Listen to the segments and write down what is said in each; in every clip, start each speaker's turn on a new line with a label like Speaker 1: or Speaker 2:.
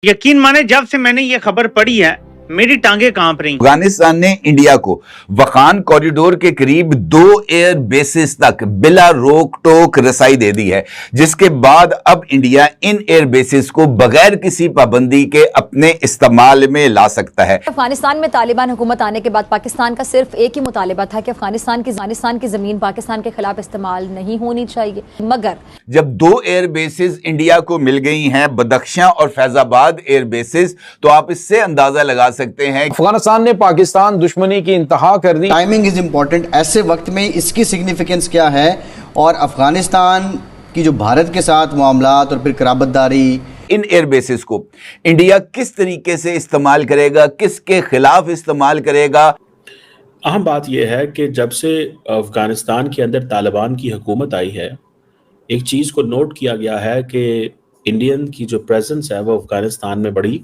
Speaker 1: यकीन माने जब से मैंने ये खबर पढ़ी है मेरी टांगे कांप रही।
Speaker 2: अफगानिस्तान ने इंडिया को वखान कॉरिडोर के करीब 2 एयर बेसिस तक बिला रोक टोक रसाई दे दी है, जिसके बाद अब इंडिया इन एयर बेसिस को बगैर किसी पाबंदी के अपने इस्तेमाल में ला सकता है।
Speaker 3: अफगानिस्तान में तालिबान हुकूमत आने के बाद पाकिस्तान का सिर्फ एक ही मुतालिबा था कि अफगानिस्तान की जमीन पाकिस्तान के खिलाफ इस्तेमाल नहीं होनी चाहिए, मगर
Speaker 2: जब 2 एयर बेसिस इंडिया को मिल गई हैं, बदख्शां और फैजाबाद एयर बेसिस, तो आप इससे अंदाजा लगा सकते हैं
Speaker 4: अफगानिस्तान ने पाकिस्तान दुश्मनी की इंतहा कर दी।
Speaker 5: Timing is important. ऐसे वक्त में इसकी सिग्निफिकेंस क्या है और अफगानिस्तान की जो भारत के साथ मामलात और फिर कराबतदारी,
Speaker 2: इन एयर बेसिस को इंडिया किस तरीके से इस्तेमाल करेगा, किसके खिलाफ इस्तेमाल करेगा।
Speaker 6: अहम बात यह है कि जब से अफगानिस्तान के अंदर तालिबान की हुकूमत आई है, एक चीज़ को नोट किया गया है कि इंडियन की जो प्रेजेंस है वो अफगानिस्तान में बड़ी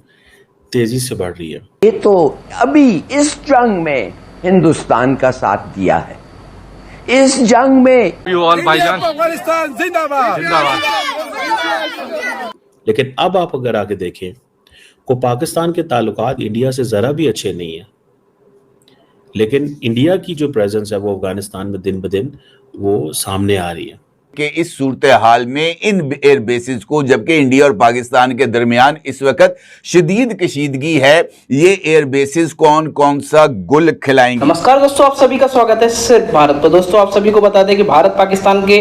Speaker 6: तेजी से बढ़ रही है।
Speaker 7: ये तो अभी इस जंग में हिंदुस्तान का साथ दिया है, इस जंग में
Speaker 8: अफगानिस्तान जिंदाबाद जिंदाबाद।
Speaker 6: लेकिन अब आप अगर आगे देखें को पाकिस्तान के ताल्लुकात इंडिया से ज़रा भी अच्छे नहीं है, लेकिन इंडिया की जो प्रेजेंस है वो अफगानिस्तान में दिन ब दिन वो सामने आ रही है
Speaker 2: कि इस सूरत हाल में इन एयर बेसिस को, जबकि इंडिया और पाकिस्तान के दरमियान इस वक्त शदीद कशीदगी है, ये एयर बेसिस कौन कौन सा गुल खिलाएंगे।
Speaker 9: नमस्कार दोस्तों, आप सभी का स्वागत है सिर्फ भारत पर। दोस्तों, आप सभी को बता दें कि भारत पाकिस्तान के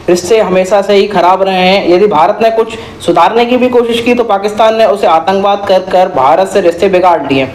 Speaker 9: रिश्ते हमेशा से ही खराब रहे हैं। यदि भारत ने कुछ सुधारने की भी कोशिश की तो पाकिस्तान ने उसे आतंकवाद कर भारत से रिश्ते बिगाड़ लिए।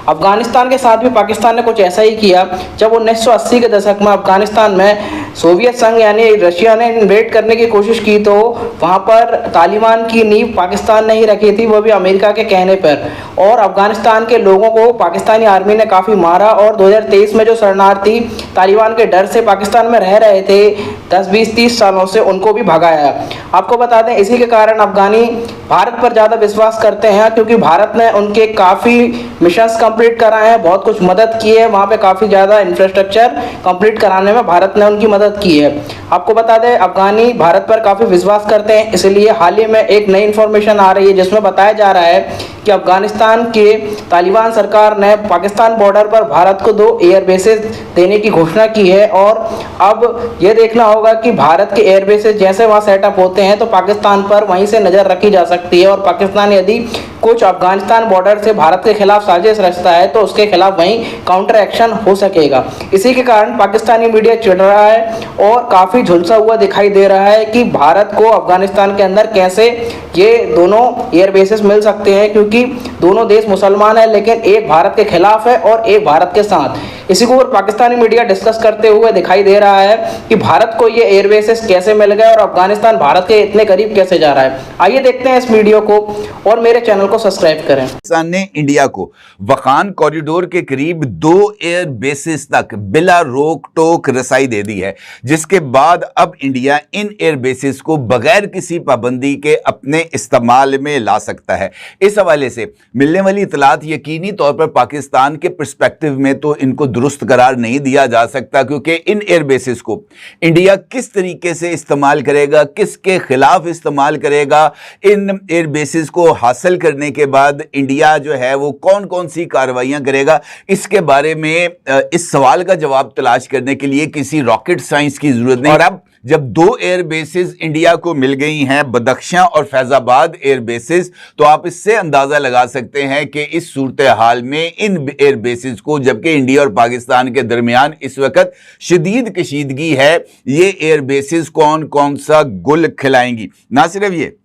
Speaker 9: अफगानिस्तान के साथ भी पाकिस्तान ने कुछ ऐसा ही किया। जब 1980 के दशक में अफगानिस्तान में सोवियत संघ यानी रशिया ने इन्वेड करने की कोशिश की तो वहाँ पर तालिबान की नींव पाकिस्तान ने ही रखी थी, वो भी अमेरिका के कहने पर। और अफगानिस्तान के लोगों को पाकिस्तानी आर्मी ने काफ़ी मारा और 2023 में जो शरणार्थी तालिबान के डर से पाकिस्तान में रह रहे थे 10, 20, 30 सालों से, उनको भी भगाया। आपको बता दें इसी के कारण अफगानी भारत पर ज़्यादा विश्वास करते हैं, क्योंकि भारत ने उनके काफ़ी मिशंस कंप्लीट कराए हैं, बहुत कुछ मदद की है। वहाँ पे काफ़ी ज़्यादा इंफ्रास्ट्रक्चर कंप्लीट कराने में भारत ने उनकी मदद की है। आपको बता दें अफगानी भारत पर काफ़ी विश्वास करते हैं, इसलिए हाल ही में एक नई इन्फॉर्मेशन आ रही है जिसमें बताया जा रहा है कि अफगानिस्तान के तालिबान सरकार ने पाकिस्तान बॉर्डर पर भारत को 2 एयर बेसेस देने की घोषणा की है। और अब यह देखना होगा कि भारत के एयर बेसेस जैसे वहाँ सेटअप होते हैं तो पाकिस्तान पर वहीं से नज़र रखी जा सकती है, और पाकिस्तान यदि कुछ अफगानिस्तान बॉर्डर से भारत के खिलाफ साजिश रचता है तो उसके खिलाफ वहीं काउंटर एक्शन हो सकेगा। इसी के कारण पाकिस्तानी मीडिया चिढ़ रहा है और काफ़ी झुलसा हुआ दिखाई दे रहा है कि भारत को अफगानिस्तान के अंदर कैसे ये दोनों एयर बेसेस मिल सकते हैं, क्योंकि दोनों देश मुसलमान है लेकिन एक भारत के खिलाफ है और एक भारत के साथ। इसी को पाकिस्तानी मीडिया डिस्कस करते हुए दिखाई दे रहा है कि भारत को ये एयर बेसेस कैसे मिल गए और अफगानिस्तान भारत के इतने करीब कैसे जा रहा है। आइए देखते हैं इस वीडियो को और मेरे चैनल को सब्सक्राइब करें।
Speaker 2: पाकिस्तान ने इंडिया को वखान कॉरिडोर के करीब 2 एयर बेसिस तक बिला रोक टोक रसाई दे दी है, जिसके बाद अब इंडिया इन एयर बेसिस को बगैर किसी पाबंदी के अपने इस्तेमाल में ला सकता है। इस हवाले से मिलने वाली इतलात यकीनी तौर पर पाकिस्तान के पर्सपेक्टिव में तो इनको दुरुस्त करार नहीं दिया जा सकता, क्योंकि इन एयर बेसिस को इंडिया किस तरीके से इस्तेमाल करेगा, किसके खिलाफ इस्तेमाल करेगा, इन एयर बेसिस को हासिल करने के बाद इंडिया जो है वो कौन कौन सी कार्रवाइयां करेगा, इसके बारे में इस सवाल का जवाब तलाश करने के लिए किसी रॉकेट साइंस की जरूरत नहीं। और अब जब 2 एयर बेसिस इंडिया को मिल गई हैं, बदख्शां और फैजाबाद एयर बेसिस, तो आप इससे अंदाजा लगा सकते हैं कि इस सूरत हाल में इन एयर बेसिस को, जबकि इंडिया और पाकिस्तान के दरमियान इस वक्त शदीद कशीदगी है, ये एयर बेसिस कौन कौन सा गुल खिलाएंगी। ना सिर्फ ये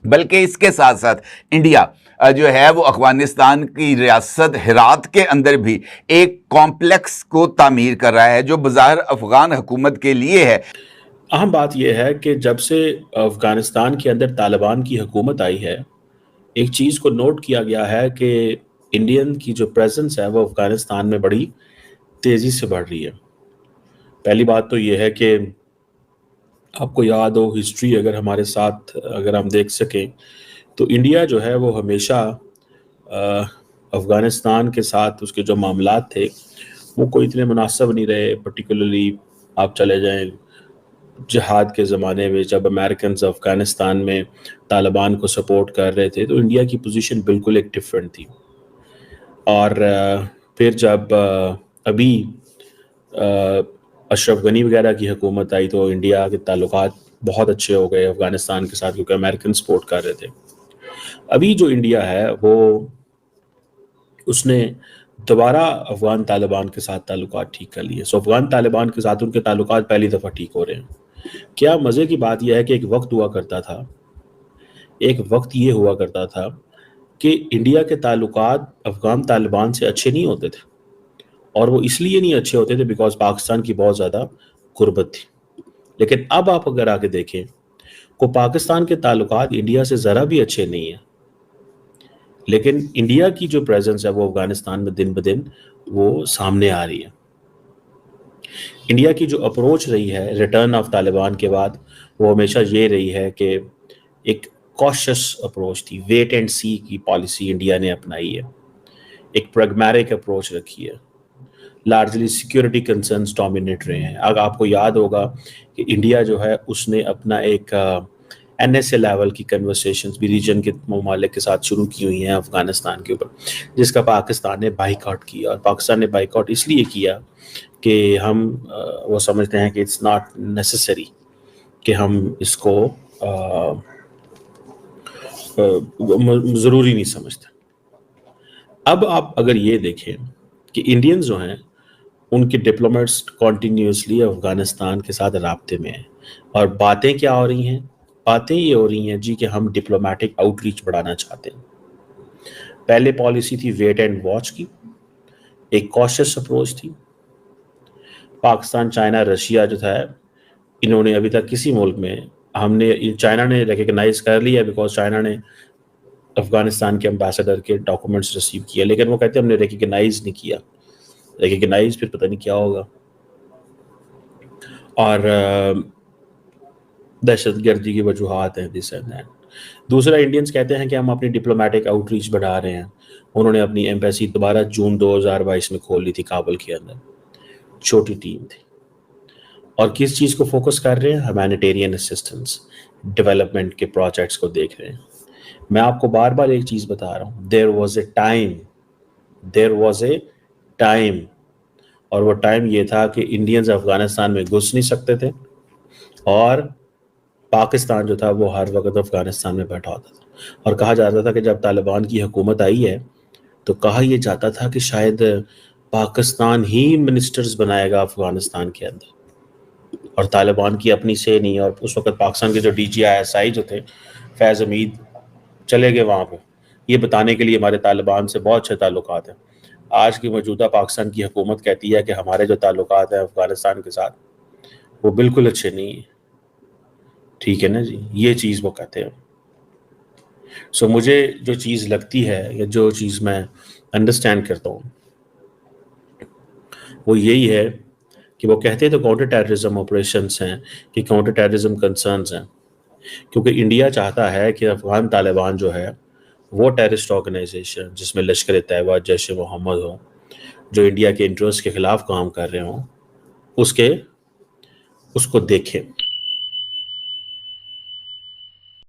Speaker 2: बल्कि इसके साथ साथ इंडिया जो है वो अफगानिस्तान की रियासत हिरात के अंदर भी एक कॉम्प्लेक्स को तामीर कर रहा है जो बज़ाहिर अफगान हुकूमत के लिए है।
Speaker 6: अहम बात यह है कि जब से अफगानिस्तान के अंदर तालिबान की हुकूमत आई है, एक चीज़ को नोट किया गया है कि इंडियन की जो प्रेजेंस है वो अफगानिस्तान में बड़ी तेज़ी से बढ़ रही है। पहली बात तो ये है कि आपको याद हो हिस्ट्री अगर हमारे साथ अगर हम देख सकें तो इंडिया जो है वो हमेशा अफ़गानिस्तान के साथ उसके जो मामलात थे वो कोई इतने मुनासिब नहीं रहे। पर्टिकुलरली आप चले जाएं جہاد کے زمانے میں جب امریکنز افغانستان میں طالبان کو سپورٹ کر رہے تھے تو انڈیا کی پوزیشن بالکل ایک ڈفرینٹ تھی. اور پھر جب ابھی اشرف غنی وغیرہ کی حکومت آئی تو انڈیا کے تعلقات بہت اچھے ہو گئے افغانستان کے ساتھ کیونکہ امریکن سپورٹ کر رہے تھے. ابھی جو انڈیا ہے اس نے دوبارہ افغان طالبان کے ساتھ تعلقات ٹھیک کر لیے. سو افغان طالبان کے ساتھ ان کے تعلقات پہلی دفعہ ٹھیک ہو رہے ہیں. کیا مزے کی بات یہ ہے کہ ایک وقت یہ ہوا کرتا تھا کہ انڈیا کے تعلقات افغان طالبان سے اچھے نہیں ہوتے تھے, اور وہ اس لیے نہیں اچھے ہوتے تھے بیکاز پاکستان کی بہت زیادہ قربت تھی. لیکن اب آپ اگر آ کے دیکھیں کو پاکستان کے تعلقات انڈیا سے ذرا بھی اچھے نہیں ہیں, لیکن انڈیا کی جو پریزنس ہے وہ افغانستان میں دن بدن وہ سامنے آ رہی ہے. انڈیا کی جو اپروچ رہی ہے ریٹرن آف طالبان کے بعد وہ ہمیشہ یہ رہی ہے کہ ایک کوشش اپروچ تھی, ویٹ اینڈ سی کی پالیسی انڈیا نے اپنائی ہے, ایک پریگمیٹک اپروچ رکھی ہے. لارجلی سیکیورٹی کنسرنز ڈومینیٹ رہے ہیں. اگر آپ کو یاد ہوگا کہ انڈیا جو ہے اس نے اپنا ایک این ایس اے لیول کی کنورسیشنز بھی ریجن کے ممالک کے ساتھ شروع کی ہوئی ہیں افغانستان کے اوپر, جس کا پاکستان نے بائیکاٹ کیا. اور پاکستان نے بائیکاٹ اس لیے کیا کہ ہم وہ سمجھتے ہیں کہ اٹس ناٹ نیسیسری کہ ہم اس کو ضروری نہیں سمجھتے. اب آپ اگر یہ دیکھیں کہ انڈینز جو ہیں ان کے ڈپلومیٹس کنٹینیوسلی افغانستان کے ساتھ رابطے میں ہیں, اور باتیں کیا ہو رہی ہیں؟ باتیں یہ ہو رہی ہیں جی کہ ہم ڈپلومیٹک آؤٹ ریچ بڑھانا چاہتے ہیں. پہلے پالیسی تھی ویٹ اینڈ واچ کی, ایک کوشش اپروچ تھی. پاکستان, چائنا, رشیا جو تھا انہوں نے ابھی تک کسی ملک میں چائنا نے ریکگنائز کر لیا بیکاز چائنا نے افغانستان کے امبیسڈر کے ڈاکومنٹس ریسیو کیا, لیکن وہ کہتے ہیں ہم نے ریکگنائز نہیں کیا. ریکگنائز پھر پتہ نہیں کیا ہوگا. اور دہشت گردی کی وجوہات ہیں دس اینڈ دیٹ. دوسرا, انڈینز کہتے ہیں کہ ہم اپنی ڈپلومیٹک آؤٹ ریچ بڑھا رہے ہیں. انہوں نے اپنی ایمبیسی دوبارہ جون 2022 میں کھول لی تھی کابل کے اندر, چھوٹی ٹیم تھی. اور کس چیز کو فوکس کر رہے ہیں؟ ہیومینیٹیرین اسسٹنس, ڈیولپمنٹ کے پروجیکٹس کو دیکھ رہے ہیں. میں آپ کو بار بار ایک چیز بتا رہا ہوں, دیر واز اے ٹائم, اور وہ ٹائم یہ تھا کہ انڈینز افغانستان میں گھس نہیں سکتے تھے, اور پاکستان جو تھا وہ ہر وقت افغانستان میں بیٹھا ہوتا تھا. اور کہا جاتا تھا کہ جب طالبان کی حکومت آئی ہے تو کہا یہ جاتا تھا کہ شاید پاکستان ہی منسٹرز بنائے گا افغانستان کے اندر, اور طالبان کی اپنی سے نہیں. اور اس وقت پاکستان کے جو ڈی جی ISI جو تھے فیض حمید چلے گئے وہاں پہ یہ بتانے کے لیے ہمارے طالبان سے بہت اچھے تعلقات ہیں. آج کی موجودہ پاکستان کی حکومت کہتی ہے کہ ہمارے جو تعلقات ہیں افغانستان کے ساتھ وہ بالکل اچھے نہیں ہیں. ٹھیک ہے نا جی, یہ چیز وہ کہتے ہیں. سو مجھے جو چیز لگتی ہے یا جو چیز میں انڈرسٹینڈ کرتا ہوں وہ یہی ہے کہ وہ کہتے تو کاؤنٹر ٹیررزم آپریشنس ہیں کہ کاؤنٹر ٹیررزم کنسرنز ہیں, کیونکہ انڈیا چاہتا ہے کہ افغان طالبان جو ہے وہ ٹیررسٹ آرگنائزیشن جس میں لشکر طیبہ, جیش محمد ہو, جو انڈیا کے انٹرسٹ کے خلاف کام کر رہے ہوں, اس کو دیکھیں.